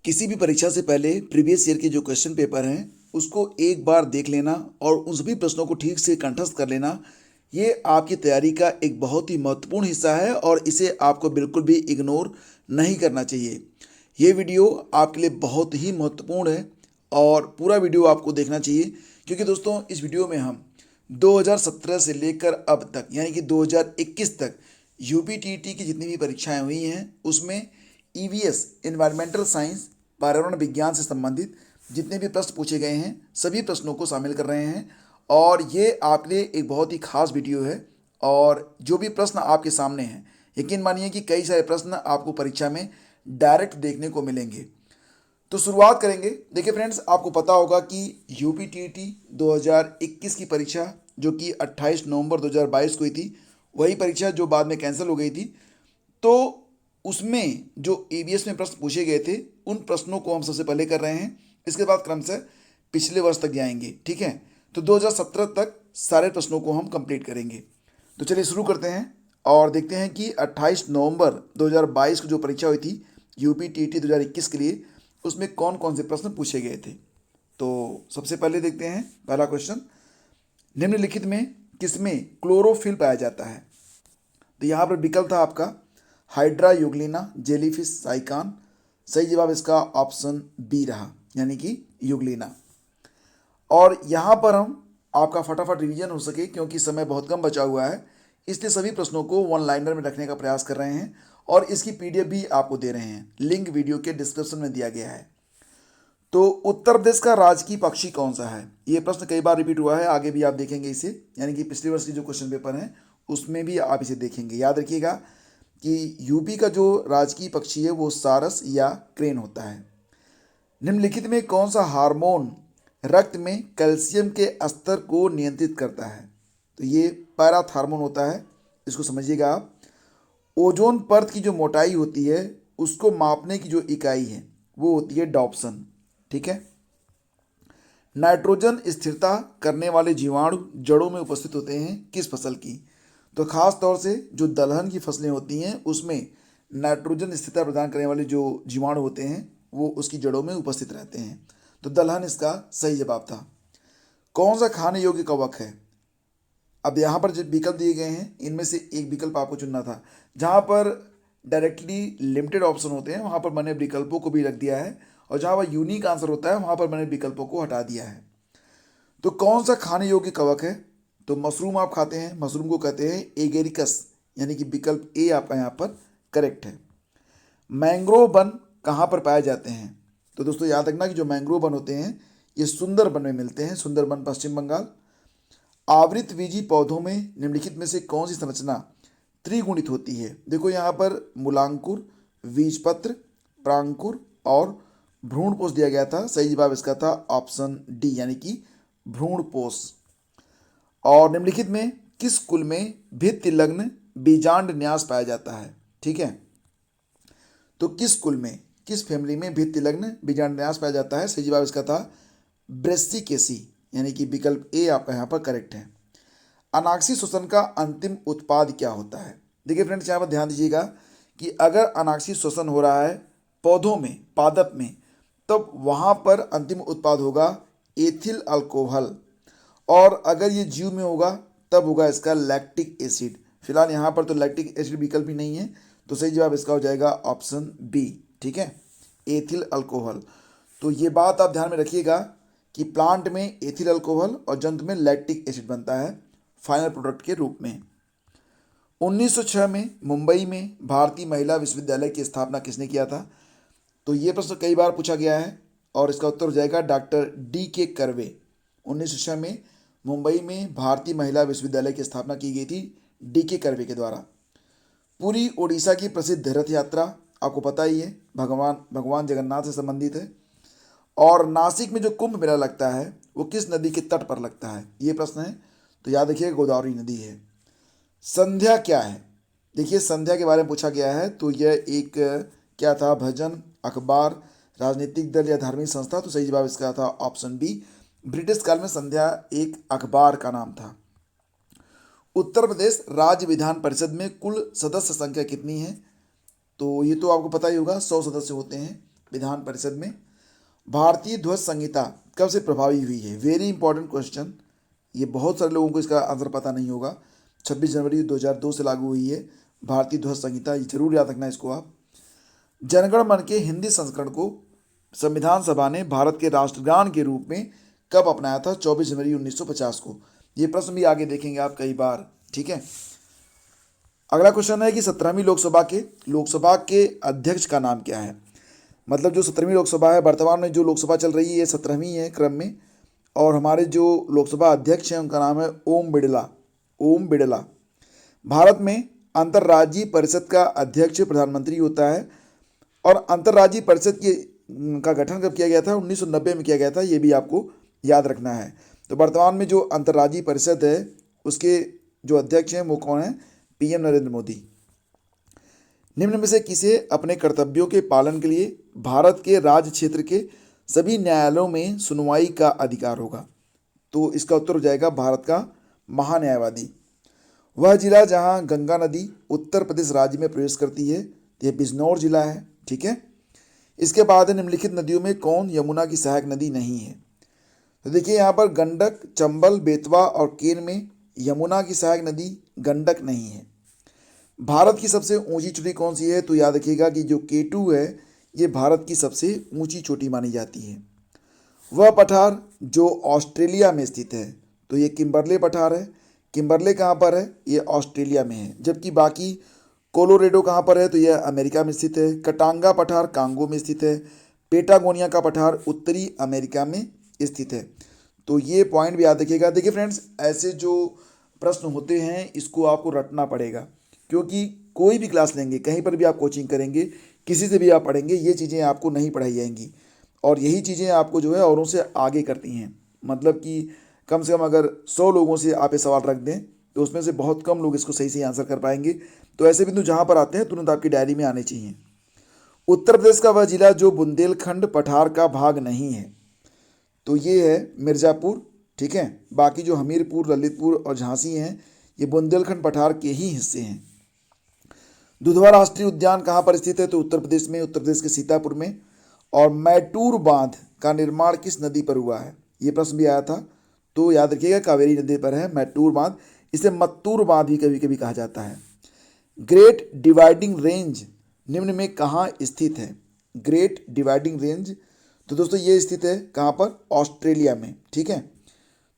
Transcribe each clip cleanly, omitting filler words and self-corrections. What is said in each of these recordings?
किसी भी परीक्षा से पहले प्रीवियस ईयर के जो क्वेश्चन पेपर हैं उसको एक बार देख लेना और उन सभी प्रश्नों को ठीक से कंठस्थ कर लेना, ये आपकी तैयारी का एक बहुत ही महत्वपूर्ण हिस्सा है और इसे आपको बिल्कुल भी इग्नोर नहीं करना चाहिए। ये वीडियो आपके लिए बहुत ही महत्वपूर्ण है और पूरा वीडियो आपको देखना चाहिए, क्योंकि दोस्तों इस वीडियो में हम 2017 से लेकर अब तक यानी कि 2021 तक यूपीटीटी की जितनी भी परीक्षाएं हुई हैं उसमें ईवीएस एनवायरमेंटल साइंस पर्यावरण विज्ञान से संबंधित जितने भी प्रश्न पूछे गए हैं सभी प्रश्नों को शामिल कर रहे हैं। और ये आपके लिए एक बहुत ही खास वीडियो है और जो भी प्रश्न आपके सामने हैं, यकीन मानिए कि कई सारे प्रश्न आपको परीक्षा में डायरेक्ट देखने को मिलेंगे। तो शुरुआत करेंगे। देखिए फ्रेंड्स, आपको पता होगा कि यूपीटीटी 2021 की परीक्षा जो कि 28 नवंबर 2022 को हुई थी, वही परीक्षा जो बाद में कैंसिल हो गई थी। तो उसमें जो ईवीएस में प्रश्न पूछे गए थे उन प्रश्नों को हम सबसे पहले कर रहे हैं, इसके बाद क्रमशः पिछले वर्ष तक जाएंगे। ठीक है, तो 2017 तक सारे प्रश्नों को हम कंप्लीट करेंगे। तो चलिए शुरू करते हैं और देखते हैं कि 28 नवंबर 2022 को जो परीक्षा हुई थी यूपीटीटी 2021 के लिए, उसमें कौन कौन से प्रश्न पूछे गए थे। तो सबसे पहले देखते हैं पहला क्वेश्चन, निम्नलिखित में किसमें क्लोरोफिल पाया जाता है। तो यहाँ पर विकल्प था आपका हाइड्रा यूग्लिना, जेलीफिश, साइकान। सही जवाब इसका ऑप्शन बी रहा, यानी कि यूग्लिना। और यहाँ पर हम आपका फटाफट रिवीजन हो सके क्योंकि समय बहुत कम बचा हुआ है, इसलिए सभी प्रश्नों को वन लाइनर में रखने का प्रयास कर रहे हैं और इसकी पीडीएफ भी आपको दे रहे हैं। लिंक वीडियो के डिस्क्रिप्शन में दिया गया है। तो उत्तर प्रदेश का राजकीय पक्षी कौन सा है, ये प्रश्न कई बार रिपीट हुआ है, आगे भी आप देखेंगे इसे, यानी कि पिछले वर्ष के जो क्वेश्चन पेपर हैं उसमें भी आप इसे देखेंगे। याद रखिएगा कि यूपी का जो राजकीय पक्षी है वो सारस या क्रेन होता है। निम्नलिखित में कौन सा हार्मोन रक्त में कैल्शियम के स्तर को नियंत्रित करता है। तो ये पैराथार्मोन होता है, इसको समझिएगा आप। ओजोन परत की जो मोटाई होती है उसको मापने की जो इकाई है वो होती है डॉप्सन। ठीक है। नाइट्रोजन स्थिरता करने वाले जीवाणु जड़ों में उपस्थित होते हैं किस फसल की। तो खास तौर से जो दलहन की फसलें होती हैं उसमें नाइट्रोजन स्थिरता प्रदान करने वाले जो जीवाणु होते हैं वो उसकी जड़ों में उपस्थित रहते हैं। तो दलहन इसका सही जवाब था। कौन सा खाने योग्य कवक है। अब यहाँ पर जो विकल्प दिए गए हैं इनमें से एक विकल्प आपको चुनना था। जहाँ पर डायरेक्टली लिमिटेड ऑप्शन होते हैं वहाँ पर मैंने विकल्पों को भी रख दिया है और जहाँ पर यूनिक आंसर होता है वहाँ पर मैंने विकल्पों को हटा दिया है। तो कौन सा खाने योग्य कवक है। तो मशरूम आप खाते हैं, मशरूम को कहते हैं एगेरिकस, यानी कि विकल्प ए आपका यहाँ पर करेक्ट है। मैंग्रोव वन कहाँ पर पाए जाते हैं। तो दोस्तों याद रखना कि जो मैंग्रोव वन होते हैं ये सुंदरबन में मिलते हैं, सुंदरबन पश्चिम बंगाल। आवृतबीजी पौधों में निम्नलिखित में से कौन सी संरचना त्रिगुणित होती है। देखो यहाँ पर मूलांकुर, बीजपत्र, प्रांकुर और भ्रूणपोष दिया गया था। सही जवाब इसका था ऑप्शन डी, यानी कि भ्रूणपोष। और निम्नलिखित में किस कुल में भित्ति लग्न बीजांड न्यास पाया जाता है। ठीक है, तो किस कुल में, किस फैमिली में भित्ति लग्न बीजांड न्यास पाया जाता है। सही जवाब इसका था ब्रेस्सिकेसी, यानी कि विकल्प ए आपका यहाँ पर करेक्ट है। अनाक्षी श्वसन का अंतिम उत्पाद क्या होता है। देखिए फ्रेंड्स, यहाँ पर ध्यान दीजिएगा कि अगर अनाक्षी श्वसन हो रहा है पौधों में, पादप में, तब वहाँ पर अंतिम उत्पाद होगा एथिल अल्कोहल। और अगर ये जीव में होगा तब होगा इसका लैक्टिक एसिड। फिलहाल यहाँ पर तो लैक्टिक एसिड विकल्प ही नहीं है, तो सही जवाब इसका हो जाएगा ऑप्शन बी। ठीक है, एथिल अल्कोहल। तो ये बात आप ध्यान में रखिएगा कि प्लांट में एथिल अल्कोहल और जंतु में लैक्टिक एसिड बनता है फाइनल प्रोडक्ट के रूप में। 1906 में मुंबई में भारतीय महिला विश्वविद्यालय की स्थापना किसने किया था। तो ये प्रश्न कई बार पूछा गया है और इसका उत्तर हो जाएगा डॉक्टर डी के कर्वे। 1906 में मुंबई में भारतीय महिला विश्वविद्यालय की स्थापना की गई थी डी के कर्वे के द्वारा। पूरी ओडिशा की प्रसिद्ध रथ यात्रा आपको पता ही है, भगवान जगन्नाथ से संबंधित है। और नासिक में जो कुंभ मेला लगता है वो किस नदी के तट पर लगता है, ये प्रश्न है। तो याद रखिए गोदावरी नदी है। संध्या क्या है। देखिए संध्या के बारे में पूछा गया है, तो यह एक क्या था, भजन, अखबार, राजनीतिक दल या धार्मिक संस्था। तो सही जवाब इसका था ऑप्शन बी। ब्रिटिश काल में संध्या एक अखबार का नाम था। उत्तर प्रदेश राज्य विधान परिषद में कुल सदस्य संख्या कितनी है। तो ये तो आपको पता ही होगा, 100 सदस्य होते हैं। विधान परिषद में। भारतीय ध्वज संहिता कब से प्रभावी हुई है? Very important question. ये बहुत सारे लोगों को इसका आंसर पता नहीं होगा। 26 जनवरी 2002 से लागू हुई है भारतीय ध्वज संहिता, ये जरूर याद रखना इसको आप। जनगण मन के हिंदी संस्करण को संविधान सभा ने भारत के राष्ट्रगान के रूप में कब अपनाया था? 24 जनवरी 1950 को। ये प्रश्न भी आगे देखेंगे आप कई बार, ठीक है। अगला क्वेश्चन है कि 17वीं लोकसभा के अध्यक्ष का नाम क्या है? मतलब जो 17वीं लोकसभा है, वर्तमान में जो लोकसभा चल रही है ये 17वीं है क्रम में, और हमारे जो लोकसभा अध्यक्ष हैं उनका नाम है ओम बिड़ला। भारत में अंतर्राज्यीय परिषद का अध्यक्ष प्रधानमंत्री होता है, और अंतर्राज्यीय परिषद का गठन कब किया गया था? 1990 में किया गया था, ये भी आपको याद रखना है। तो वर्तमान में जो अंतर्राज्यीय परिषद है उसके जो अध्यक्ष हैं वो कौन है? पीएम नरेंद्र मोदी। निम्न में से किसे अपने कर्तव्यों के पालन के लिए भारत के राज्य क्षेत्र के सभी न्यायालयों में सुनवाई का अधिकार होगा? तो इसका उत्तर हो जाएगा भारत का महान्यायवादी। वह जिला जहां गंगा नदी उत्तर प्रदेश राज्य में प्रवेश करती है, यह बिजनौर जिला है, ठीक है। इसके बाद निम्नलिखित नदियों में कौन यमुना की सहायक नदी नहीं है? तो देखिए यहाँ पर गंडक, चंबल, बेतवा और केन में यमुना की सहायक नदी गंडक नहीं है। भारत की सबसे ऊंची चोटी कौन सी है? तो याद रखिएगा कि जो K2 है ये भारत की सबसे ऊंची चोटी मानी जाती है। वह पठार जो ऑस्ट्रेलिया में स्थित है, तो ये किम्बरले पठार है। किम्बरले कहाँ पर है? ये ऑस्ट्रेलिया में है। जबकि बाकी कोलोरेडो कहाँ पर है? तो यह अमेरिका में स्थित है। कटांगा पठार कांगो में स्थित है। पेटागोनिया का पठार उत्तरी अमेरिका में स्थित है। तो ये पॉइंट भी याद रखिएगा। देखिए फ्रेंड्स, ऐसे जो प्रश्न होते हैं इसको आपको रटना पड़ेगा, क्योंकि कोई भी क्लास लेंगे, कहीं पर भी आप कोचिंग करेंगे, किसी से भी आप पढ़ेंगे, ये चीज़ें आपको नहीं पढ़ाई जाएंगी, और यही चीज़ें आपको जो है औरों से आगे करती हैं। मतलब कि कम से कम अगर 100 लोगों से आप ये सवाल रख दें तो उसमें से बहुत कम लोग इसको सही से आंसर कर पाएंगे। तो ऐसे बिंदु जहाँ पर आते हैं तुरंत आपकी डायरी में आने चाहिए। उत्तर प्रदेश का वह जिला जो बुंदेलखंड पठार का भाग नहीं है, तो ये है मिर्ज़ापुर, ठीक है। बाकी जो हमीरपुर, ललितपुर और झांसी हैं ये बुंदेलखंड पठार के ही हिस्से हैं। दुधवा राष्ट्रीय उद्यान कहाँ पर स्थित है? तो उत्तर प्रदेश में, उत्तर प्रदेश के सीतापुर में। और मैटूर बांध का निर्माण किस नदी पर हुआ है? ये प्रश्न भी आया था, तो याद रखिएगा कावेरी नदी पर है मैटूर बांध। इसे मत्तूर बांध भी कभी कभी कहा जाता है। ग्रेट डिवाइडिंग रेंज निम्न में कहाँ स्थित है? ग्रेट डिवाइडिंग रेंज, तो दोस्तों ये स्थित है कहाँ पर? ऑस्ट्रेलिया में, ठीक है।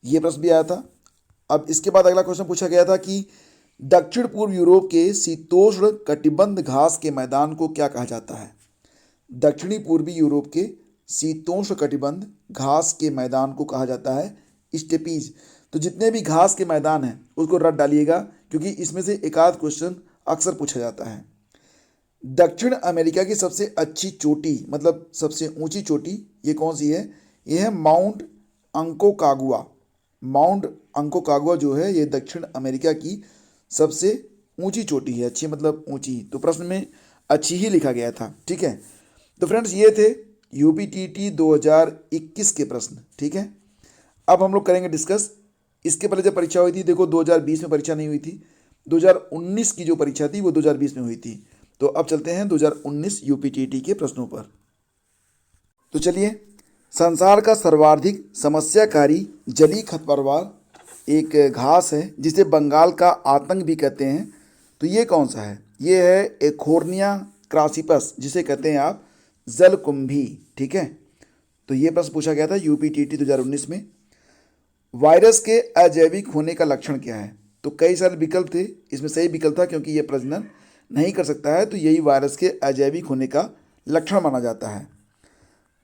ये प्रश्न भी आया था। अब इसके बाद अगला क्वेश्चन पूछा गया था कि दक्षिण पूर्व यूरोप के शीतोष्ण कटिबंध घास के मैदान को क्या कहा जाता है? दक्षिणी पूर्वी यूरोप के शीतोष्ण कटिबंध घास के मैदान को कहा जाता है स्टेपीज। तो जितने भी घास के मैदान हैं उसको रट डालिएगा, क्योंकि इसमें से एक आध क्वेश्चन अक्सर पूछा जाता है। दक्षिण अमेरिका की सबसे अच्छी चोटी, मतलब सबसे ऊंची चोटी, ये कौन सी है? ये है माउंट अंकोकागुआ। माउंट अंकोकागुआ जो है ये दक्षिण अमेरिका की सबसे ऊंची चोटी है। अच्छी मतलब ऊंची, तो प्रश्न में अच्छी ही लिखा गया था, ठीक है। तो फ्रेंड्स ये थे यूपीटीटी 2021 के प्रश्न, ठीक है। अब हम लोग करेंगे डिस्कस। इसके पहले जब परीक्षा हुई थी, देखो 2020 में परीक्षा नहीं हुई थी, 2019 की जो परीक्षा थी वो 2020 में हुई थी। तो अब चलते हैं 2019 यूपीटीटी के प्रश्नों पर। तो चलिए, संसार का सर्वाधिक समस्याकारी जलीय खरपतवार एक घास है जिसे बंगाल का आतंक भी कहते हैं। तो ये कौन सा है? ये है एकोर्निया क्रासिपस, जिसे कहते हैं आप जलकुंभी, ठीक है। तो ये प्रश्न पूछा गया था यूपीटीटी 2019 में। वायरस के अजैविक होने का लक्षण क्या है? तो कई सारे विकल्प थे, इसमें सही विकल्प था क्योंकि ये प्रजनन नहीं कर सकता है, तो यही वायरस के अजैविक होने का लक्षण माना जाता है।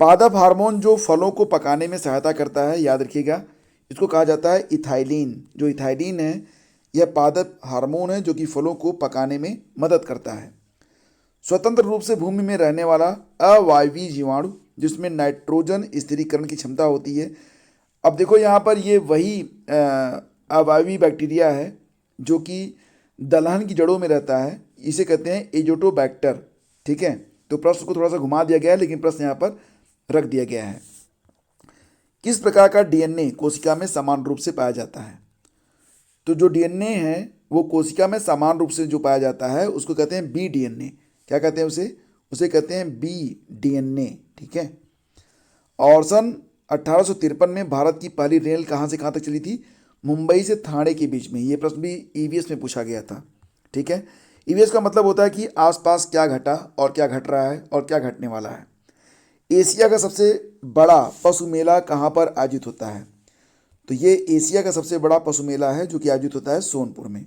पादप हार्मोन जो फलों को पकाने में सहायता करता है, याद रखिएगा इसको कहा जाता है इथाइलिन। जो इथाइलिन है यह पादप हार्मोन है जो कि फलों को पकाने में मदद करता है। स्वतंत्र रूप से भूमि में रहने वाला अवायवीय जीवाणु जिसमें नाइट्रोजन स्थिरीकरण की क्षमता होती है। अब देखो यहाँ पर ये वही अवायवीय बैक्टीरिया है जो कि दलहन की जड़ों में रहता है, इसे कहते हैं एजोटोबैक्टर, ठीक है। तो प्रश्न को थोड़ा सा घुमा दिया गया है, लेकिन प्रश्न यहाँ पर रख दिया गया है। किस प्रकार का डीएनए कोशिका में समान रूप से पाया जाता है? तो जो डीएनए है वो कोशिका में समान रूप से जो पाया जाता है उसको कहते हैं बी डीएनए। क्या कहते हैं उसे? उसे कहते हैं BDNA, ठीक है। और सन 1853 में भारत की पहली रेल कहाँ से कहाँ तक चली थी? मुंबई से ठाणे के बीच में। ये प्रश्न भी EVS में पूछा गया था, ठीक है। EVS का मतलब होता है कि आसपास क्या घटा और क्या घट रहा है और क्या घटने वाला है। एशिया का सबसे बड़ा पशु मेला कहाँ पर आयोजित होता है? तो ये एशिया का सबसे बड़ा पशु मेला है जो कि आयोजित होता है सोनपुर में।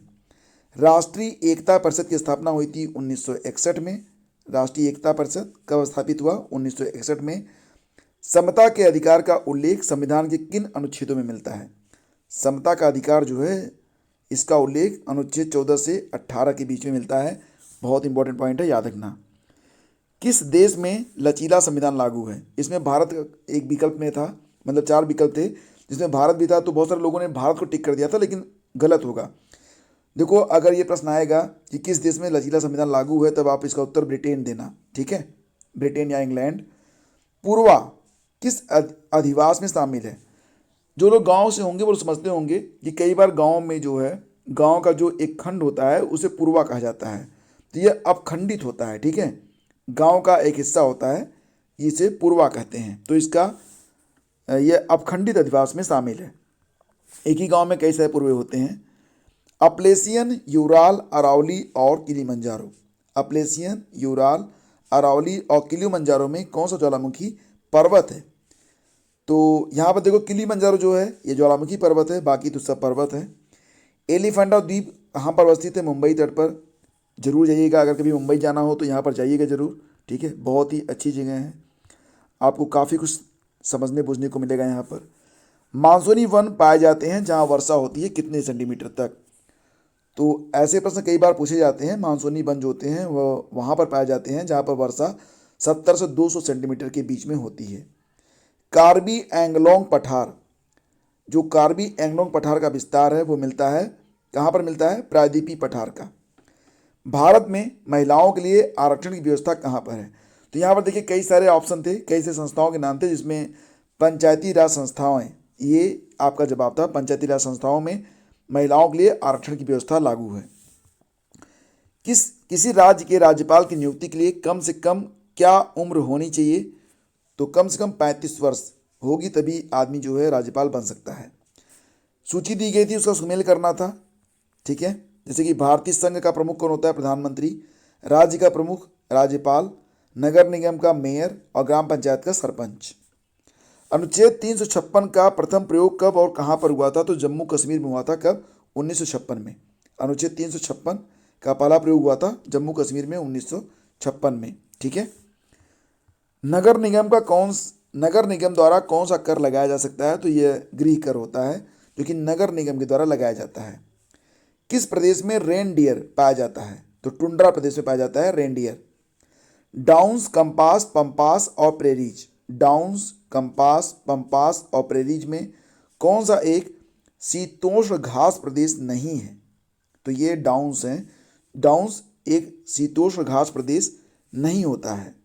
राष्ट्रीय एकता परिषद की स्थापना हुई थी 1961 में। राष्ट्रीय एकता परिषद कब स्थापित हुआ? 1961 में। समता के अधिकार का उल्लेख संविधान के किन अनुच्छेदों में मिलता है? समता का अधिकार जो है इसका उल्लेख अनुच्छेद 14 से 18 के बीच में मिलता है। बहुत इंपॉर्टेंट पॉइंट है, याद रखना। किस देश में लचीला संविधान लागू है? इसमें भारत एक विकल्प में था, मतलब 4 विकल्प थे जिसमें भारत भी था, तो बहुत सारे लोगों ने भारत को टिक कर दिया था, लेकिन गलत होगा। देखो, अगर ये प्रश्न आएगा कि किस देश में लचीला संविधान लागू है, तब आप इसका उत्तर ब्रिटेन देना, ठीक है। ब्रिटेन या इंग्लैंड। पूर्वा किस अधिवास में शामिल है? जो लोग गांव से होंगे वो समझते होंगे कि कई बार गांव में जो है, गांव का जो एक खंड होता है उसे पूर्वा कहा जाता है, तो ये अपखंडित होता है, ठीक है। गांव का एक हिस्सा होता है, इसे पूर्वा कहते हैं। तो इसका ये अपखंडित अधिवास में शामिल है। एक ही गांव में कई सारे पूर्वे होते हैं। अपलेसियन, यूराल, अरावली और किलिमंजारो। अपलेसियन, यूराल, अरावली और किलिमंजारो में कौन सा ज्वालामुखी पर्वत है? तो यहाँ पर देखो, किलिमंजारो जो है ये ज्वालामुखी पर्वत है, बाकी तो सब पर्वत है। एलिफेंटा द्वीप कहाँ पर अवस्थित है? मुंबई तट पर। जरूर जाइएगा, अगर कभी मुंबई जाना हो तो यहाँ पर जाइएगा जरूर, ठीक है। बहुत ही अच्छी जगह है, आपको काफ़ी कुछ समझने बूझने को मिलेगा यहाँ पर। मानसूनी वन पाए जाते हैं जहाँ वर्षा होती है कितने सेंटीमीटर तक? तो ऐसे प्रश्न कई बार पूछे जाते हैं। मानसूनी वन जो होते हैं वह वहाँ पर पाए जाते हैं जहाँ पर वर्षा 70 से 200 सेंटीमीटर के बीच में होती है। कार्बी एंगलोंग पठार, जो कार्बी एंगलोंग पठार का विस्तार है वो मिलता है कहाँ पर मिलता है? प्रायद्वीपीय पठार का। भारत में महिलाओं के लिए आरक्षण की व्यवस्था कहाँ पर है? तो यहाँ पर देखिए कई सारे ऑप्शन थे, कई सारे संस्थाओं के नाम थे, जिसमें पंचायती राज संस्थाएं, ये आपका जवाब था। पंचायती राज संस्थाओं में महिलाओं के लिए आरक्षण की व्यवस्था लागू है। किसी राज्य के राज्यपाल की नियुक्ति के लिए कम से कम क्या उम्र होनी चाहिए? तो कम से कम 35 वर्ष होगी, तभी आदमी जो है राज्यपाल बन सकता है। सूची दी गई थी, उसका सुमेल करना था, ठीक है। जैसे कि भारतीय संघ का प्रमुख कौन होता है? प्रधानमंत्री। राज्य का प्रमुख राज्यपाल, नगर निगम का मेयर और ग्राम पंचायत का सरपंच। अनुच्छेद 356 का प्रथम प्रयोग कब और कहाँ पर हुआ था? तो जम्मू कश्मीर में हुआ था। कब? 1956 में। अनुच्छेद 356 का पहला प्रयोग हुआ था जम्मू कश्मीर में 1956 में, ठीक है। नगर निगम द्वारा कौन सा कर लगाया जा सकता है? तो यह गृह कर होता है, जो कि नगर निगम के द्वारा लगाया जाता है। किस प्रदेश में रेनडियर पाया जाता है? तो टुंड्रा प्रदेश में पाया जाता है रेनडियर। डाउन्स, कंपास, पंपास और प्रेरीज। डाउन्स, कंपास, पंपास और प्रेरीज में कौन सा एक शीतोष्ण घास प्रदेश नहीं है? तो ये डाउन्स हैं। डाउन्स एक शीतोष्ण घास प्रदेश नहीं होता है।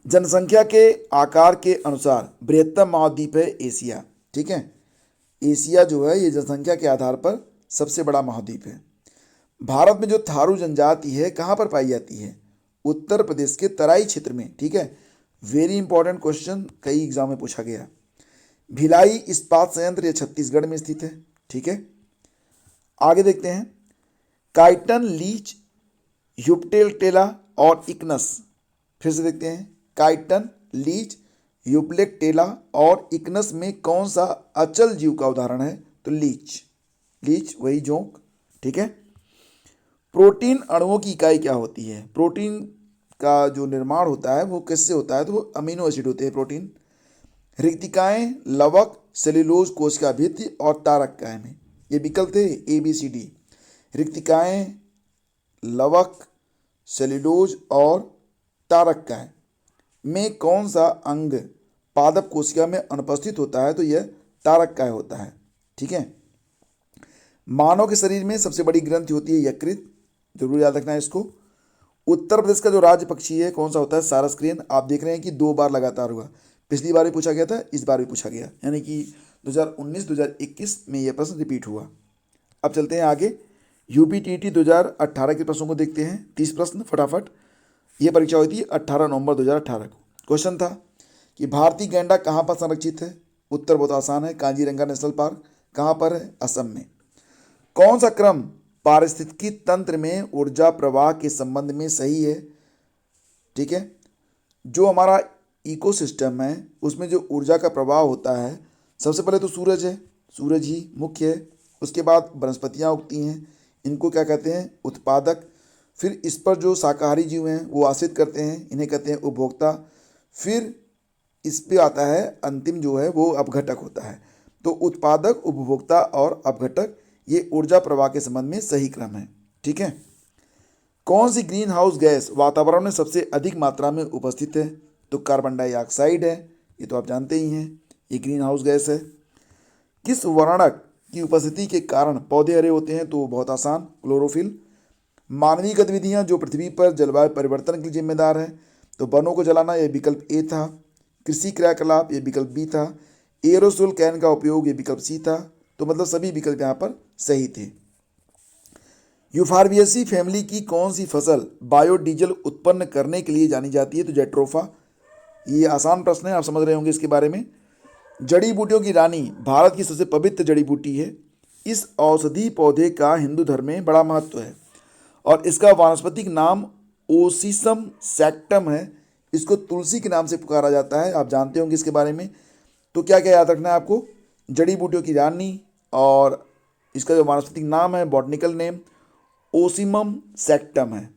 जनसंख्या के आकार के अनुसार बृहत्तम महाद्वीप है एशिया, ठीक है। एशिया जो है ये जनसंख्या के आधार पर सबसे बड़ा महाद्वीप है। भारत में जो थारू जनजाति है कहाँ पर पाई जाती है? उत्तर प्रदेश के तराई क्षेत्र में, ठीक है। वेरी इंपॉर्टेंट क्वेश्चन, कई एग्जाम में पूछा गया। भिलाई इस्पात संयंत्र ये छत्तीसगढ़ में स्थित है, ठीक है। आगे देखते हैं। काइटन, लीच, यूप्टेल्टेला और इक्नस। फिर से देखते हैं। काइटन, लीच, यूप्लेक्टेला और इक्नस में कौन सा अचल जीव का उदाहरण है? तो लीच। लीच वही जोंक, ठीक है। प्रोटीन अणुओं की इकाई क्या होती है? प्रोटीन का जो निर्माण होता है वो किससे होता है? तो वो अमीनो एसिड होते हैं प्रोटीन। रिक्तिकाएं, लवक, सेल्यूलोज कोशिका भित्ति और तारककाय में, ये विकल्प थे ABCD। रिक्तिकाएं, लवक, सेल्यूलोज और तारककाय में कौन सा अंग पादप कोशिका में अनुपस्थित होता है? तो यह तारककाय होता है, ठीक है। मानव के शरीर में सबसे बड़ी ग्रंथि होती है यकृत, जरूर याद रखना है इसको। उत्तर प्रदेश का जो राज्य पक्षी है कौन सा होता है? सारस क्रेन। आप देख रहे हैं कि 2 बार लगातार हुआ, पिछली बार भी पूछा गया था, इस बार भी पूछा गया, यानी कि 2019-2021 में यह प्रश्न रिपीट हुआ। अब चलते हैं आगे। UPTT 2018 के प्रश्नों को देखते हैं। 30 प्रश्न फटाफट। ये परीक्षा हुई थी 18 नवंबर 2018 को। क्वेश्चन था कि भारतीय गैंडा कहाँ पर संरक्षित है? उत्तर बहुत आसान है, काजीरंगा नेशनल पार्क। कहाँ पर है? असम में। कौन सा क्रम पारिस्थितिकी तंत्र में ऊर्जा प्रवाह के संबंध में सही है? ठीक है, जो हमारा इकोसिस्टम है उसमें जो ऊर्जा का प्रवाह होता है, सबसे पहले तो सूरज है, सूरज ही मुख्य है। उसके बाद वनस्पतियाँ उगती हैं, इनको क्या कहते हैं? उत्पादक। फिर इस पर जो शाकाहारी जीव हैं वो आश्रित करते हैं, इन्हें कहते हैं उपभोक्ता। फिर इस पे आता है अंतिम जो है वो अपघटक होता है। तो उत्पादक, उपभोक्ता और अपघटक, ये ऊर्जा प्रवाह के संबंध में सही क्रम है। ठीक है। कौन सी ग्रीन हाउस गैस वातावरण में सबसे अधिक मात्रा में उपस्थित है? तो कार्बन डाइऑक्साइड है, ये तो आप जानते ही हैं, ये ग्रीन हाउस गैस है। किस वर्णक की उपस्थिति के कारण पौधे हरे होते हैं? तो बहुत आसान, क्लोरोफिल। मानवीय गतिविधियां जो पृथ्वी पर जलवायु परिवर्तन के लिए जिम्मेदार है? तो वनों को जलाना, यह विकल्प ए था। कृषि क्रियाकलाप, ये विकल्प बी था। एरोसोल कैन का उपयोग, ये विकल्प सी था। तो मतलब सभी विकल्प यहाँ पर सही थे। यूफारबिएसी फैमिली की कौन सी फसल बायोडीजल उत्पन्न करने के लिए जानी जाती है? तो जेट्रोफा। ये आसान प्रश्न है, आप समझ रहे होंगे इसके बारे में। जड़ी बूटियों की रानी भारत की सबसे पवित्र जड़ी बूटी है। इस औषधि पौधे का हिंदू धर्म में बड़ा महत्व है और इसका वानस्पतिक नाम ओसिसम सैक्टम है। इसको तुलसी के नाम से पुकारा जाता है, आप जानते होंगे इसके बारे में। तो क्या क्या याद रखना है आपको? जड़ी बूटियों की रानी और इसका जो वानस्पतिक नाम है, बॉटनिकल नेम, ओसिमम सैक्टम है।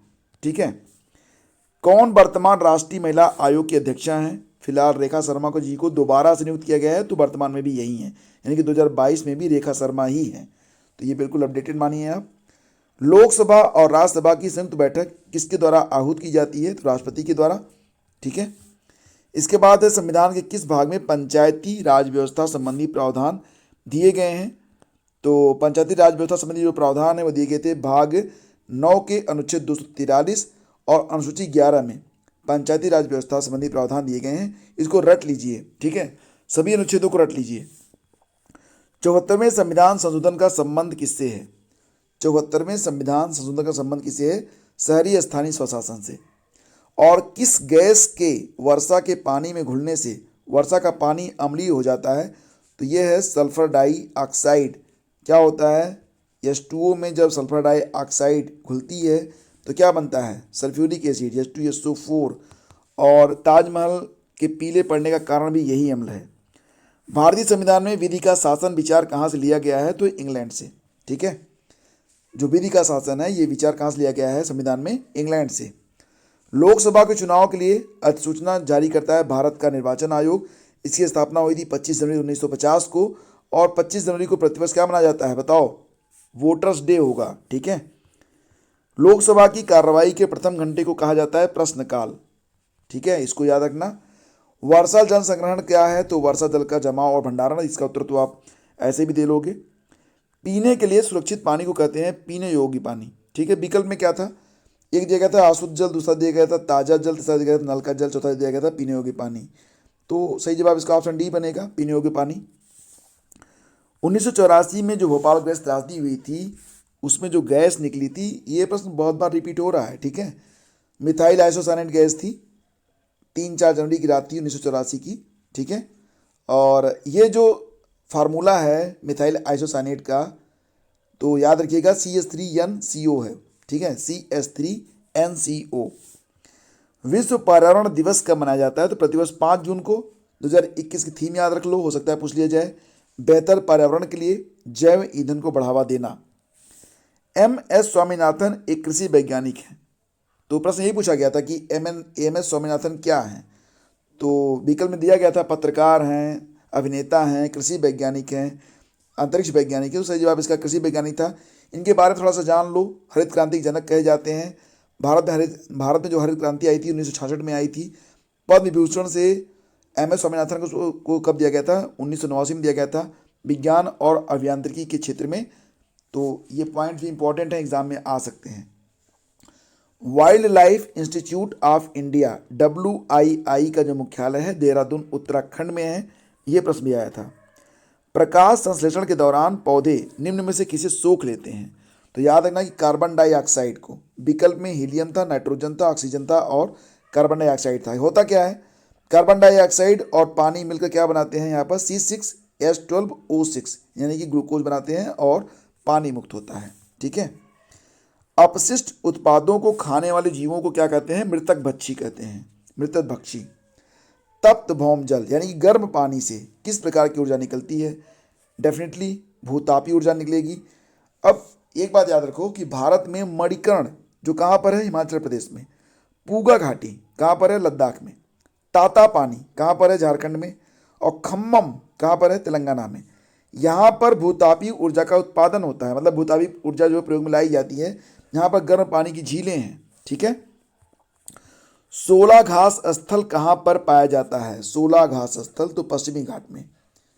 ठीक है। कौन वर्तमान राष्ट्रीय महिला आयोग की अध्यक्षा हैं? फिलहाल रेखा शर्मा को जी को दोबारा से नियुक्त किया गया है, तो वर्तमान में भी यही है, यानी कि 2022 में भी रेखा शर्मा ही है। तो ये बिल्कुल अपडेटेड मानिए आप। लोकसभा और राज्यसभा की संयुक्त बैठक किसके द्वारा आहूत की जाती है? तो राष्ट्रपति के द्वारा। ठीक है। इसके बाद है संविधान के किस भाग में पंचायती राज व्यवस्था संबंधी प्रावधान दिए गए हैं? तो पंचायती राज व्यवस्था संबंधी जो प्रावधान है वो दिए गए थे भाग 9 के अनुच्छेद 243 और अनुसूची 11 में पंचायती राज व्यवस्था संबंधी प्रावधान दिए गए हैं। इसको रट लीजिए। ठीक है, सभी अनुच्छेदों को रट लीजिए। 74वें संविधान संशोधन का संबंध किससे है? 74वें संविधान संशोधन का संबंध किससे है? शहरी स्थानीय स्वशासन से। और किस गैस के वर्षा के पानी में घुलने से वर्षा का पानी अम्लीय हो जाता है? तो यह है सल्फर डाइऑक्साइड। क्या होता है? H2O में जब सल्फर डाइऑक्साइड घुलती है तो क्या बनता है? Sulphuric acid, H2SO4। और ताजमहल के पीले पड़ने का कारण भी यही अम्ल है। भारतीय संविधान में विधि का शासन विचार कहाँ से लिया गया है? तो इंग्लैंड से। ठीक है, जो विधि का शासन है ये विचार कहाँ से लिया गया है संविधान में? इंग्लैंड से। लोकसभा के चुनाव के लिए अधिसूचना जारी करता है भारत का निर्वाचन आयोग। इसकी स्थापना हुई थी 25 जनवरी 1950 को और 25 जनवरी को प्रतिवर्ष क्या मनाया जाता है बताओ? वोटर्स डे होगा। ठीक है। लोकसभा की कार्रवाई के प्रथम घंटे को कहा जाता है प्रश्नकाल। ठीक है, इसको याद रखना। वर्षा जल संग्रहण क्या है? तो वर्षा जल का जमाव और भंडारण। इसका उत्तर तो आप ऐसे भी दे लोगे। पीने के लिए सुरक्षित पानी को कहते हैं पीने योग्य पानी। ठीक है, विकल्प में क्या था? एक दिया गया था अशुद्ध जल, दूसरा दिया गया था ताज़ा जल, तीसरा दिया गया था नल का जल, चौथा दिया गया था पीने योग्य पानी। तो सही जवाब इसका ऑप्शन डी बनेगा, पीने योग्य पानी। 1984 में जो भोपाल गैस त्रासदी हुई थी उसमें जो गैस निकली थी, ये प्रश्न बहुत बार रिपीट हो रहा है। ठीक है, मिथाइल आइसोसाइनेट गैस थी, 3-4 जनवरी की रात थी 1984 की। ठीक है, और ये जो फार्मूला है मिथाइल आइसोसाइनेट का, तो याद रखिएगा CH3NCO है। ठीक है, CH3NCO। विश्व पर्यावरण दिवस कब मनाया जाता है? तो प्रतिवर्ष 5 जून को। 2021 की थीम याद रख लो, हो सकता है पूछ लिया जाए। बेहतर पर्यावरण के लिए जैव ईंधन को बढ़ावा देना। MS स्वामीनाथन एक कृषि वैज्ञानिक हैं। तो प्रश्न यही पूछा गया था कि MS स्वामीनाथन क्या हैं? तो विकल्प में दिया गया था पत्रकार हैं, अभिनेता हैं, कृषि वैज्ञानिक हैं, अंतरिक्ष वैज्ञानिक है। तो सही जवाब इसका कृषि वैज्ञानिक था। इनके बारे में थोड़ा सा जान लो। हरित क्रांति के जनक कहे जाते हैं। भारत में जो हरित क्रांति आई थी 1966 में आई थी। पद्म विभूषण से MS स्वामीनाथन को कब दिया गया था? 1989 में दिया गया था, विज्ञान और अभियांत्रिकी के क्षेत्र में। तो ये पॉइंट भी इंपॉर्टेंट है, एग्जाम में आ सकते हैं। Wild life institute of India WII का जो मुख्यालय है देहरादून उत्तराखंड में है। ये प्रश्न भी आया था। प्रकाश संश्लेषण के दौरान पौधे निम्न में से किसे सोख लेते हैं? तो याद रखना कि कार्बन डाइऑक्साइड को, विकल्प में हीलियम था, नाइट्रोजन था, ऑक्सीजन था और कार्बन डाइऑक्साइड था। होता क्या है, कार्बन डाइऑक्साइड और पानी मिलकर क्या बनाते हैं यहाँ पर C6H12O6 यानी कि ग्लूकोज बनाते हैं और पानी मुक्त होता है। ठीक है। अपशिष्ट उत्पादों को खाने वाले जीवों को क्या कहते हैं, मृतक भक्षी कहते हैं, मृतक भक्षी। तप्त भौम जल यानी कि गर्म पानी से किस प्रकार की ऊर्जा निकलती है, डेफिनेटली भूतापी ऊर्जा निकलेगी। अब एक बात याद रखो कि भारत में मणिकर्ण जो कहाँ पर है, हिमाचल प्रदेश में, पूगा घाटी कहाँ पर है, लद्दाख में, ताता पानी कहाँ पर है, झारखंड में, और खम्मम कहाँ पर है, तेलंगाना में। यहाँ पर भूतापी ऊर्जा का उत्पादन होता है, मतलब भूतापी ऊर्जा जो प्रयोग में लाई जाती है। यहाँ पर गर्म पानी की झीलें हैं। ठीक है। 16 घास स्थल कहाँ पर पाया जाता है, 16 घास स्थल तो पश्चिमी घाट में।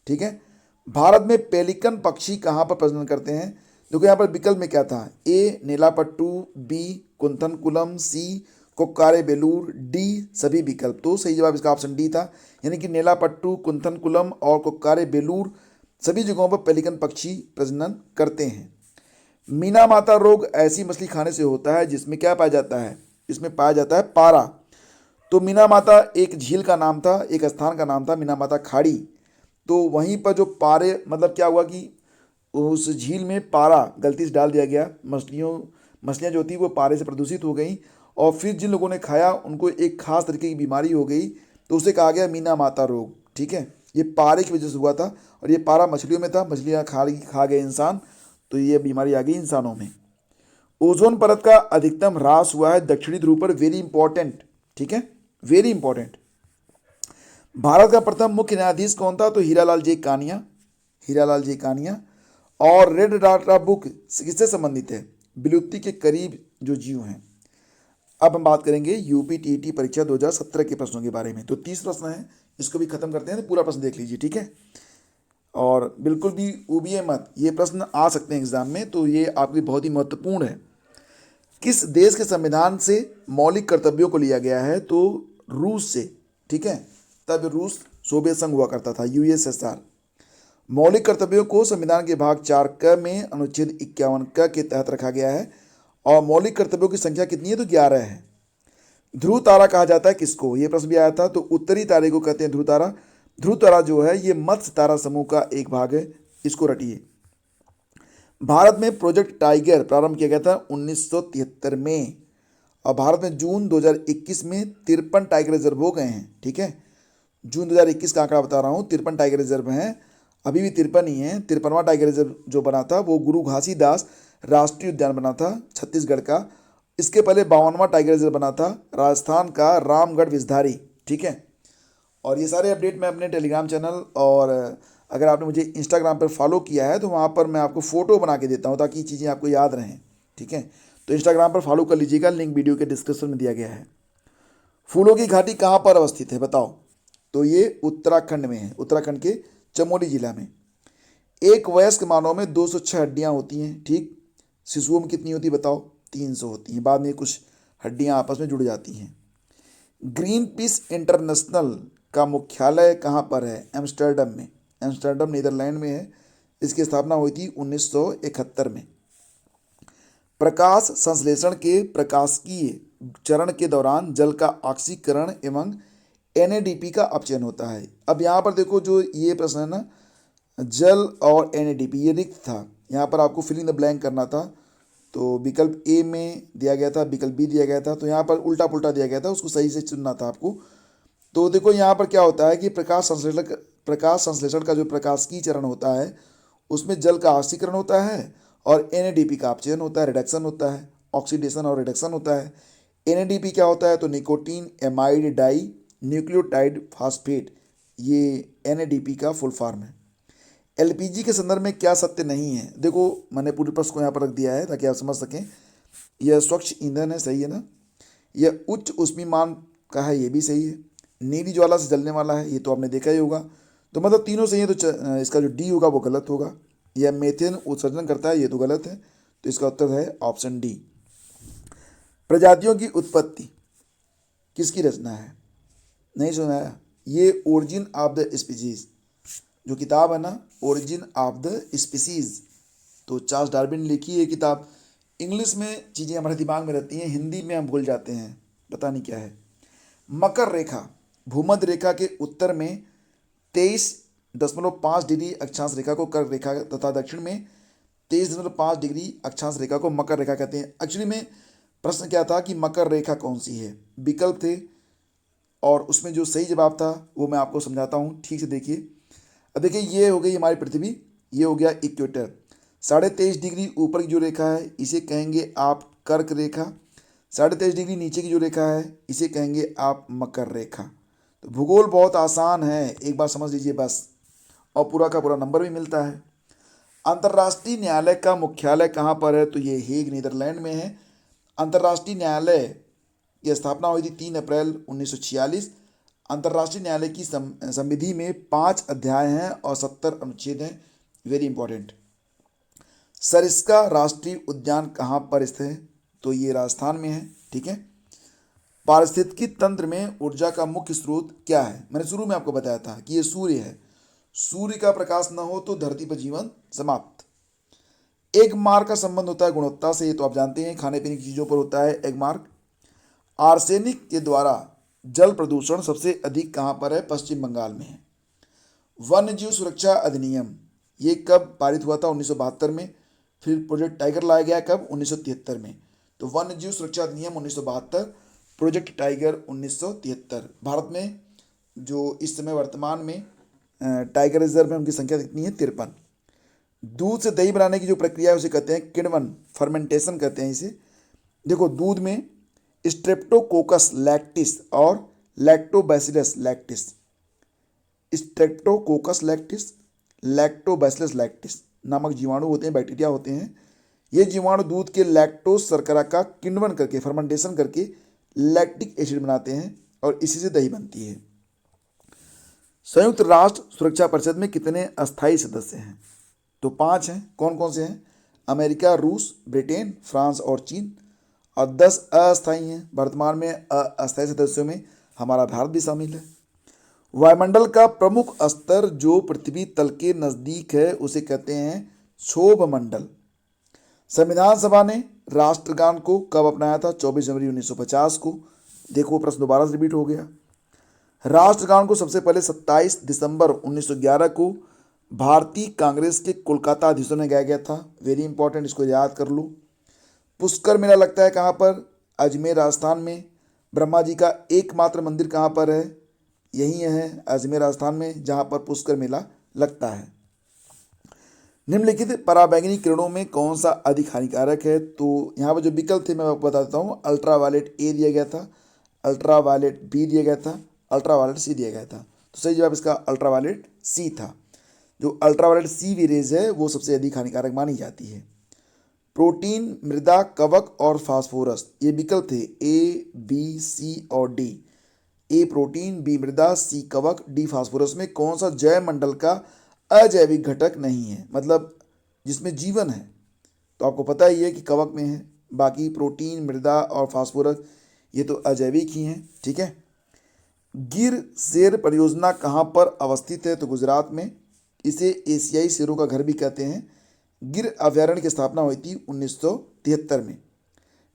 ठीक है। भारत में पेलिकन पक्षी कहाँ पर प्रजनन करते हैं, देखो यहाँ पर विकल्प में क्या था, ए नीलापट्टू, बी कुंथनकुलम, सी कोक्कारे बेलूर, डी सभी विकल्प। तो सही जवाब इसका ऑप्शन डी था, यानी कि नीलापट्टू, कुंथनकुलम और कोक्कारे बेलूर सभी जगहों पर पेलिकन पक्षी प्रजनन करते हैं। मीना माता रोग ऐसी मछली खाने से होता है जिसमें क्या पाया जाता है, इसमें पाया जाता है पारा। तो मीना माता एक झील का नाम था, एक स्थान का नाम था मीना माता खाड़ी। तो वहीं पर जो पारे, मतलब क्या हुआ कि उस झील में पारा गलती से डाल दिया गया, मछलियाँ जो थी वो पारे से प्रदूषित हो गई, और फिर जिन लोगों ने खाया उनको एक खास तरीके की बीमारी हो गई, तो उसे कहा गया मीना माता रोग। ठीक है। ये पारे की वजह से हुआ था, और ये पारा मछलियों में था, मछलियाँ खा गए इंसान, तो ये बीमारी आ गई इंसानों में। ओजोन परत का अधिकतम ह्रास हुआ है दक्षिणी ध्रुव पर, वेरी इंपॉर्टेंट। ठीक है, वेरी इंपॉर्टेंट। भारत का प्रथम मुख्य न्यायाधीश कौन था, तो हीरालाल जे कानिया, हीरालाल जे कानिया। और रेड डाटा बुक किससे संबंधित है, विलुप्ति के करीब जो जीव हैं। अब हम बात करेंगे यूपी टीईटी परीक्षा 2017 के प्रश्नों के बारे में। तो 30 प्रश्न है, इसको भी खत्म करते हैं, तो पूरा प्रश्न देख लीजिए। ठीक है। और बिल्कुल भी उबिए मत, ये प्रश्न आ सकते हैं एग्जाम में, तो ये आपके बहुत ही महत्वपूर्ण है। किस देश के संविधान से मौलिक कर्तव्यों को लिया गया है, तो रूस से। ठीक है। तब रूस सोवियत संघ हुआ करता था, यूएसएसआर। मौलिक कर्तव्यों को संविधान के भाग 4 क में अनुच्छेद 51 क के तहत रखा गया है, और मौलिक कर्तव्यों की संख्या कितनी है, तो 11 है। ध्रुव तारा कहा जाता है किसको, ये प्रश्न भी आया था। तो उत्तरी तारे को कहते हैं ध्रुव तारा। ध्रुव तारा जो है ये मत्स्य तारा समूह का एक भाग है, इसको रटिए। भारत में प्रोजेक्ट टाइगर प्रारंभ किया गया था 1973 में, और भारत में जून 2021 में 53 टाइगर रिजर्व हो गए हैं। ठीक है। जून 2021 का आंकड़ा बता रहा हूँ, 53 टाइगर रिजर्व हैं, अभी भी 53 ही हैं। 53वां टाइगर रिजर्व जो बना था वो गुरु घासीदास राष्ट्रीय उद्यान बना था छत्तीसगढ़ का। इसके पहले 52वां टाइगर रिजर्व बना था राजस्थान का रामगढ़ विषधारी। ठीक है। और ये सारे अपडेट मैं अपने टेलीग्राम चैनल, और अगर आपने मुझे इंस्टाग्राम पर फॉलो किया है तो वहाँ पर मैं आपको फ़ोटो बना के देता हूँ ताकि ये चीज़ें आपको याद रहें। ठीक है। तो इंस्टाग्राम पर फॉलो कर लीजिएगा, लिंक वीडियो के डिस्क्रिप्शन में दिया गया है। फूलों की घाटी कहाँ पर अवस्थित है बताओ, तो ये उत्तराखंड में है, उत्तराखंड के चमोली जिला में। एक वयस्क मानव में 206 हड्डियाँ होती हैं। ठीक। शिशुओं में कितनी होती है बताओ, 300 होती हैं, बाद में कुछ हड्डियाँ आपस में जुड़ जाती हैं। ग्रीन पीस इंटरनेशनल का मुख्यालय कहाँ पर है, एम्स्टर्डम में। एम्स्टर्डम नीदरलैंड में है। इसकी स्थापना हुई थी 1971 में। प्रकाश संश्लेषण के प्रकाशिकीय चरण के दौरान जल का ऑक्सीकरण एवं NADP का अपचयन होता है। अब यहाँ पर देखो जो ये प्रश्न है ना, जल और NADP ये रिक्त था, यहाँ पर आपको फिलिंग द ब्लैंक करना था। तो विकल्प ए में दिया गया था, विकल्प बी दिया गया था, तो यहाँ पर उल्टा पुल्टा दिया गया था, उसको सही से चुनना था आपको। तो देखो यहाँ पर क्या होता है कि प्रकाश संश्लेषण का जो प्रकाशिकी चरण होता है उसमें जल का ऑक्सीकरण होता है और NADP का अपचयन होता है, रिडक्शन होता है, ऑक्सीडेशन और रिडक्शन होता है। NADP क्या होता है, तो nicotinamide dinucleotide phosphate, ये NADP का फुल फॉर्म है। LPG के संदर्भ में क्या सत्य नहीं है, देखो मैंने पूरे प्रश्न को यहाँ पर रख दिया है ताकि आप समझ सकें। यह स्वच्छ ईंधन है, सही है ना। यह उच्च ऊष्मीमान का है, ये भी सही है। नीली ज्वाला से जलने वाला है, ये तो आपने देखा ही होगा। तो मतलब तीनों सही है, तो इसका जो डी होगा वो गलत होगा। यह मेथेन उत्सर्जन करता है, ये तो गलत है, तो इसका उत्तर है ऑप्शन डी। प्रजातियों की उत्पत्ति किसकी रचना है, नहीं सुनाया, ये ओरिजिन ऑफ द स्पीसीज जो किताब है ना, ओरिजिन ऑफ द स्पीसीज, तो चार्ल्स डार्विन ने लिखी है किताब। इंग्लिश में चीज़ें हमारे दिमाग में रहती हैं, हिंदी में हम भूल जाते हैं, पता नहीं क्या है। मकर रेखा भूमध्य रेखा के उत्तर में 23.5 डिग्री अक्षांश रेखा को कर्क रेखा तथा दक्षिण में 23.5 डिग्री अक्षांश रेखा को मकर रेखा कहते हैं। एक्चुअली में प्रश्न क्या था कि मकर रेखा कौन सी है, विकल्प थे और उसमें जो सही जवाब था वो मैं आपको समझाता हूँ, ठीक से देखिए। अब देखिए, ये हो गई हमारी पृथ्वी, ये हो गया इक्वेटर। 23.5 डिग्री ऊपर की जो रेखा है इसे कहेंगे आप कर्क रेखा। 23.5 डिग्री नीचे की जो रेखा है इसे कहेंगे आप मकर रेखा। तो भूगोल बहुत आसान है, एक बार समझ लीजिए बस, और पूरा का पूरा नंबर भी मिलता है। अंतर्राष्ट्रीय न्यायालय का मुख्यालय कहाँ पर है, तो ये हेग नीदरलैंड में है। अंतर्राष्ट्रीय न्यायालय की स्थापना हुई थी 3 अप्रैल 1946। अंतर्राष्ट्रीय न्यायालय की संविधि में 5 अध्याय हैं और 70 अनुच्छेद हैं। Very important. सरिस्का राष्ट्रीय उद्यान कहाँ पर स्थित है, तो ये राजस्थान में है, ठीक है। पारिस्थितिकी तंत्र में ऊर्जा का मुख्य स्रोत क्या है, मैंने शुरू में आपको बताया था कि ये सूर्य है। सूर्य का प्रकाश न हो तो धरती पर जीवन समाप्त। एग मार्क का संबंध होता है गुणवत्ता से, ये तो आप जानते हैं, खाने पीने की चीज़ों पर होता है एग मार्क। आर्सेनिक के द्वारा जल प्रदूषण सबसे अधिक कहाँ पर है, पश्चिम बंगाल में है। वन्य जीव सुरक्षा अधिनियम ये कब पारित हुआ था, 1972 में। फिर प्रोजेक्ट टाइगर लाया गया कब, 1973 में। तो वन्य जीव सुरक्षा अधिनियम 1972, प्रोजेक्ट टाइगर 1973। भारत में जो इस समय वर्तमान में टाइगर रिजर्व में उनकी संख्या कितनी है, 53। दूध से दही बनाने की जो प्रक्रिया है उसे कहते हैं किण्वन, फर्मेंटेशन कहते हैं इसे। देखो, दूध में स्ट्रेप्टोकोकस लैक्टिस और lactobacillus lactis, Streptococcus lactis, lactobacillus lactis नामक जीवाणु होते हैं, बैक्टीरिया होते हैं। ये जीवाणु दूध के लैक्टोज शर्करा का किण्वन करके, फर्मेंटेशन करके लैक्टिक एसिड बनाते हैं और इसी से दही बनती है। संयुक्त राष्ट्र सुरक्षा परिषद में कितने अस्थायी सदस्य हैं, तो 5 हैं। कौन कौन से हैं, अमेरिका, रूस, ब्रिटेन, फ्रांस और चीन। और 10 अस्थायी हैं। वर्तमान में अस्थायी सदस्यों में हमारा भारत भी शामिल है। वायुमंडल का प्रमुख स्तर जो पृथ्वी तल के नज़दीक है उसे कहते हैं क्षोभ मंडल। संविधान सभा ने राष्ट्रगान को कब अपनाया था, 24 जनवरी 1950 को। देखो, प्रश्न दोबारा से रिपीट हो गया। राष्ट्रगान को सबसे पहले 27 दिसंबर 1911 को भारतीय कांग्रेस के कोलकाता अधिवेशन में गाया गया था। वेरी इंपॉर्टेंट, इसको याद कर लो। पुष्कर मेला लगता है कहाँ पर, अजमेर राजस्थान में। ब्रह्मा जी का एकमात्र मंदिर कहाँ पर है, यही है अजमेर राजस्थान में, जहाँ पर पुष्कर मेला लगता है। निम्नलिखित पराबैंगनी किरणों में कौन सा अधिक हानिकारक है, तो यहाँ पर जो विकल्प थे मैं आपको बता देता हूँ। अल्ट्रावायलेट ए दिया गया था, अल्ट्रावायलेट बी दिया गया था, अल्ट्रावायलेट सी दिया गया था। तो सही जवाब इसका अल्ट्रावायलेट सी था। जो अल्ट्रावायलेट सी वी रेज है वो सबसे अधिक हानिकारक मानी जाती है। प्रोटीन, मृदा, कवक और फास्फोरस, ये विकल्प थे ए, बी, सी और डी। ए प्रोटीन, बी मृदा, सी कवक, डी फास्फोरस में कौन सा जैव मंडल का अजैविक घटक नहीं है, मतलब जिसमें जीवन है। तो आपको पता ही है कि कवक में है, बाकी प्रोटीन, मृदा और फास्फोरस ये तो अजैविक ही हैं, ठीक है। गिर शेर परियोजना कहाँ पर अवस्थित है, तो गुजरात में। इसे एशियाई शेरों का घर भी कहते हैं। गिर अभयारण्य की स्थापना हुई थी 1973 में।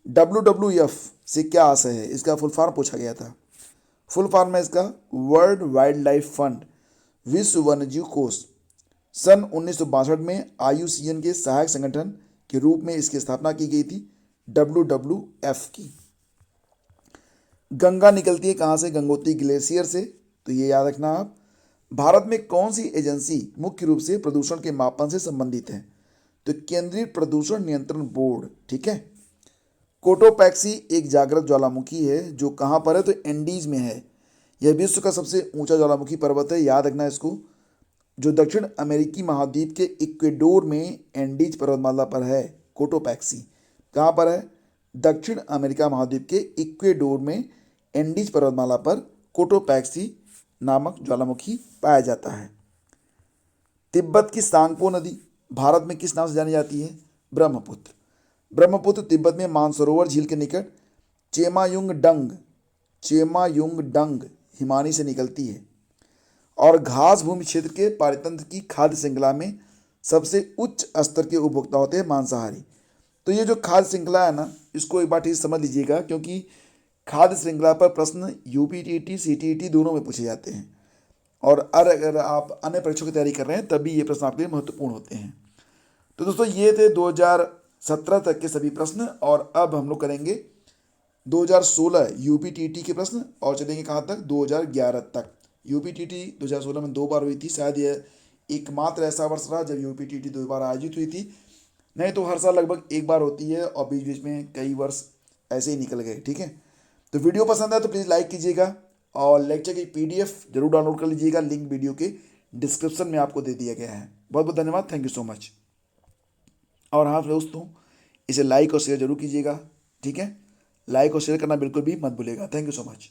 WWF से क्या आशय है, इसका फुल फॉर्म पूछा गया था। फुल फॉर्म है इसका वर्ल्ड वाइल्ड लाइफ फंड, विश्व वन्यजीव कोष। सन 1962 में IUCN के सहायक संगठन के रूप में इसकी स्थापना की गई थी, WWF की। गंगा निकलती है कहाँ से, गंगोत्री ग्लेशियर से, तो ये याद रखना आप। भारत में कौन सी एजेंसी मुख्य रूप से प्रदूषण के मापन से संबंधित है, तो केंद्रीय प्रदूषण नियंत्रण बोर्ड, ठीक है। कोटोपैक्सी एक जागृत ज्वालामुखी है जो कहाँ पर है, तो एंडीज में है। यह विश्व का सबसे ऊंचा ज्वालामुखी पर्वत है, याद रखना इसको, जो दक्षिण अमेरिकी महाद्वीप के इक्वेडोर में एंडीज पर्वतमाला पर है। कोटोपैक्सी कहाँ पर है, दक्षिण अमेरिका महाद्वीप के इक्वेडोर में एंडीज पर्वतमाला पर कोटोपैक्सी नामक ज्वालामुखी पाया जाता है। तिब्बत की सांगपो नदी भारत में किस नाम से जानी जाती है, ब्रह्मपुत्र। ब्रह्मपुत्र तिब्बत में मानसरोवर झील के निकट चेमायुंगडंग हिमानी से निकलती है और घास भूमि क्षेत्र के पारितंत्र की खाद्य श्रृंखला में सबसे उच्च स्तर के उपभोक्ता होते हैं मांसाहारी। तो ये जो खाद्य श्रृंखला है ना, इसको एक बार ठीक से समझ लीजिएगा, क्योंकि खाद्य श्रृंखला पर प्रश्न यूपीटीटी सीटीईटी दोनों में पूछे जाते हैं, और अगर आप अन्य परीक्षाओं की तैयारी कर रहे हैं तभी ये प्रश्न आपके लिए महत्वपूर्ण होते हैं। तो दोस्तों ये थे 2017 तक के सभी प्रश्न, और अब हम लोग करेंगे 2016 यूपीटीटी के प्रश्न, और चलेंगे कहाँ तक, 2011 तक। यूपीटीटी 2016 में 2 बार हुई थी, शायद यह एकमात्र ऐसा वर्ष रहा जब यूपीटीटी 2 बार आयोजित हुई थी, नहीं तो हर साल लगभग 1 बार होती है, और बीच बीच में कई वर्ष ऐसे ही निकल गए। ठीक है, तो वीडियो पसंद आए तो प्लीज़ लाइक कीजिएगा, और लेक्चर की पीडीएफ जरूर डाउनलोड कर लीजिएगा, लिंक वीडियो के डिस्क्रिप्शन में आपको दे दिया गया है। बहुत बहुत धन्यवाद, थैंक यू सो मच। और हाँ दोस्तों, इसे लाइक और शेयर जरूर कीजिएगा। ठीक है, लाइक और शेयर करना बिल्कुल भी मत भूलिएगा। Thank you so much.